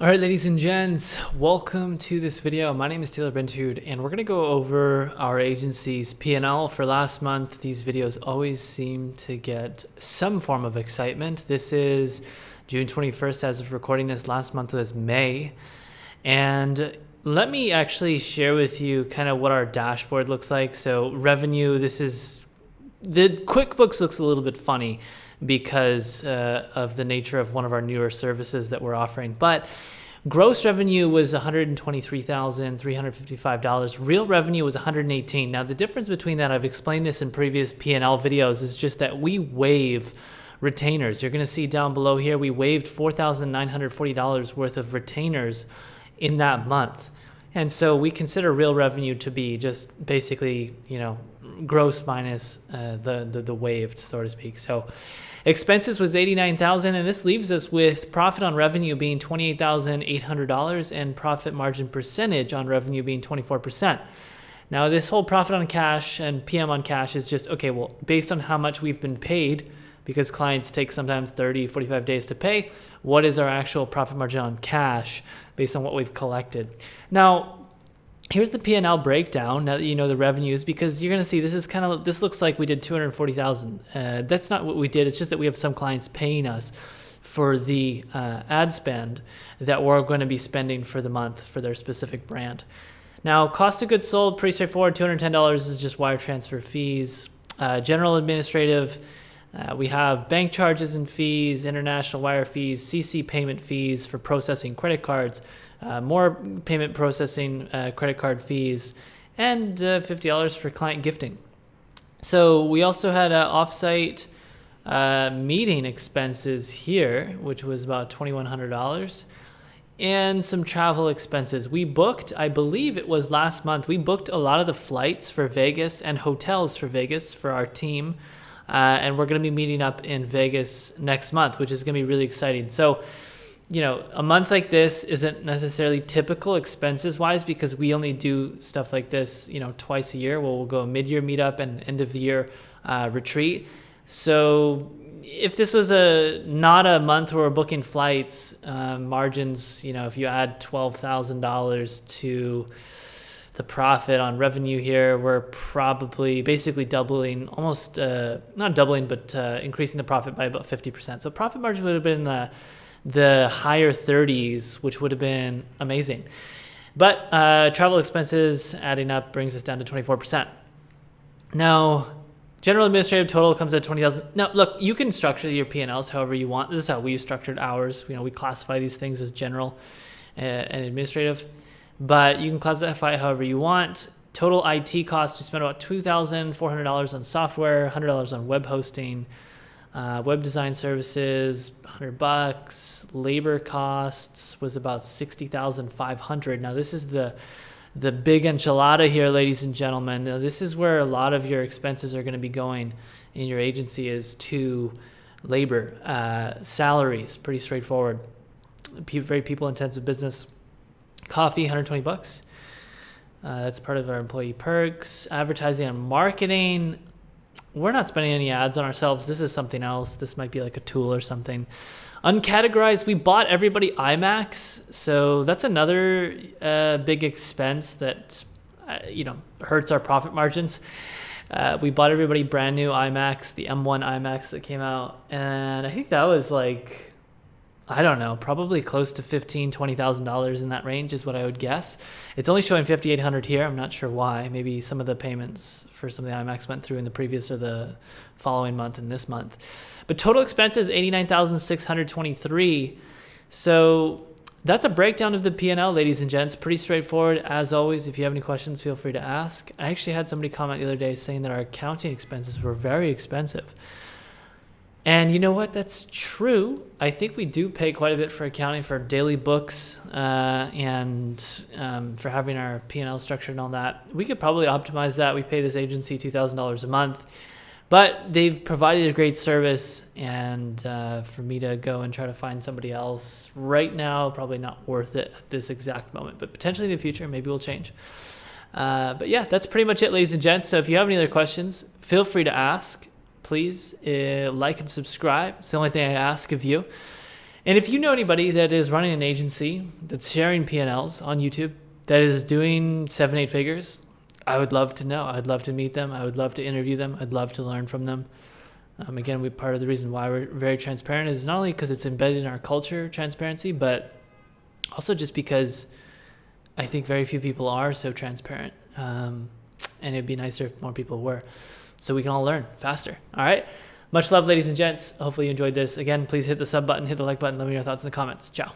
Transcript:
All right, ladies and gents, welcome to this video. My name is Taylor Bentud, and we're going to go over our agency's P&L for last month. These videos always seem to get some form of excitement. This is June 21st as of recording this. Last month was May. And let me actually share with you kind of what our dashboard looks like. So revenue, the QuickBooks looks a little bit funny because of the nature of one of our newer services that we're offering. But gross revenue was $123,355. Real revenue was $118,000. Now, the difference between that, I've explained this in previous P&L videos, is just that we waive retainers. You're going to see down below here, we waived $4,940 worth of retainers in that month. And so we consider real revenue to be just basically, gross minus the waived, so to speak. So expenses was $89,000, and this leaves us with profit on revenue being $28,800 and profit margin percentage on revenue being 24%. Now, this whole profit on cash and PM on cash is just, okay, well, based on how much we've been paid, because clients take sometimes 30, 45 days to pay, what is our actual profit margin on cash based on what we've collected? Now, here's the P&L breakdown now that you know the revenues, because you're going to see this looks like we did $240,000. That's not what we did. It's just that we have some clients paying us for the ad spend that we're going to be spending for the month for their specific brand. Now, cost of goods sold, pretty straightforward. $210 is just wire transfer fees. General administrative, we have bank charges and fees, international wire fees, CC payment fees for processing credit cards, more payment processing credit card fees, and $50 for client gifting. So we also had offsite meeting expenses here, which was about $2,100, and some travel expenses. We booked, I believe it was last month, we booked a lot of the flights for Vegas and hotels for Vegas for our team. And we're going to be meeting up in Vegas next month, which is going to be really exciting. So, a month like this isn't necessarily typical expenses wise, because we only do stuff like this, twice a year. We'll go a mid-year meetup and end of the year retreat. So if this was not a month where we're booking flights, margins, if you add $12,000 to the profit on revenue here, we're probably basically doubling, almost not doubling, but increasing the profit by about 50%. So profit margin would have been the higher 30s, which would have been amazing. But travel expenses adding up brings us down to 24%. Now, general administrative total comes at $20,000. Now, look, you can structure your P&Ls however you want. This is how we structured ours. We classify these things as general and administrative, but you can classify it however you want. Total IT costs, we spent about $2,400 on software, $100 on web hosting, web design services, $100. Labor costs was about $60,500. Now, this is the big enchilada here, ladies and gentlemen. Now, this is where a lot of your expenses are going to be going in your agency, is to labor, salaries, pretty straightforward. Very people-intensive business. Coffee, $120. That's part of our employee perks. Advertising and marketing. We're not spending any ads on ourselves. This is something else. This might be like a tool or something. Uncategorized, we bought everybody iMacs. So that's another big expense that, hurts our profit margins. We bought everybody brand new iMacs, the M1 iMacs that came out. And I think that was probably close to $15,000, $20,000 in that range is what I would guess. It's only showing $5,800 here. I'm not sure why. Maybe some of the payments for some of the iMacs went through in the previous or the following month and this month. But total expenses, $89,623. So that's a breakdown of the P&L, ladies and gents. Pretty straightforward. As always, if you have any questions, feel free to ask. I actually had somebody comment the other day saying that our accounting expenses were very expensive. And you know what? That's true. I think we do pay quite a bit for accounting, for daily books, and for having our P&L structure and all that. We could probably optimize that. We pay this agency $2,000 a month, but they've provided a great service. And for me to go and try to find somebody else right now, probably not worth it at this exact moment, but potentially in the future, maybe we'll change. But yeah, that's pretty much it, ladies and gents. So if you have any other questions, feel free to ask. Please like and subscribe. It's the only thing I ask of you. And if you know anybody that is running an agency that's sharing P&Ls on YouTube that is doing 7-8 figures, I would love to know. I'd love to meet them. I would love to interview them. I'd love to learn from them. Again, part of the reason why we're very transparent is not only because it's embedded in our culture, transparency, but also just because I think very few people are so transparent. And it'd be nicer if more people were, so we can all learn faster. All right. Much love, ladies and gents. Hopefully you enjoyed this. Again, please hit the sub button, hit the like button. Let me know your thoughts in the comments. Ciao.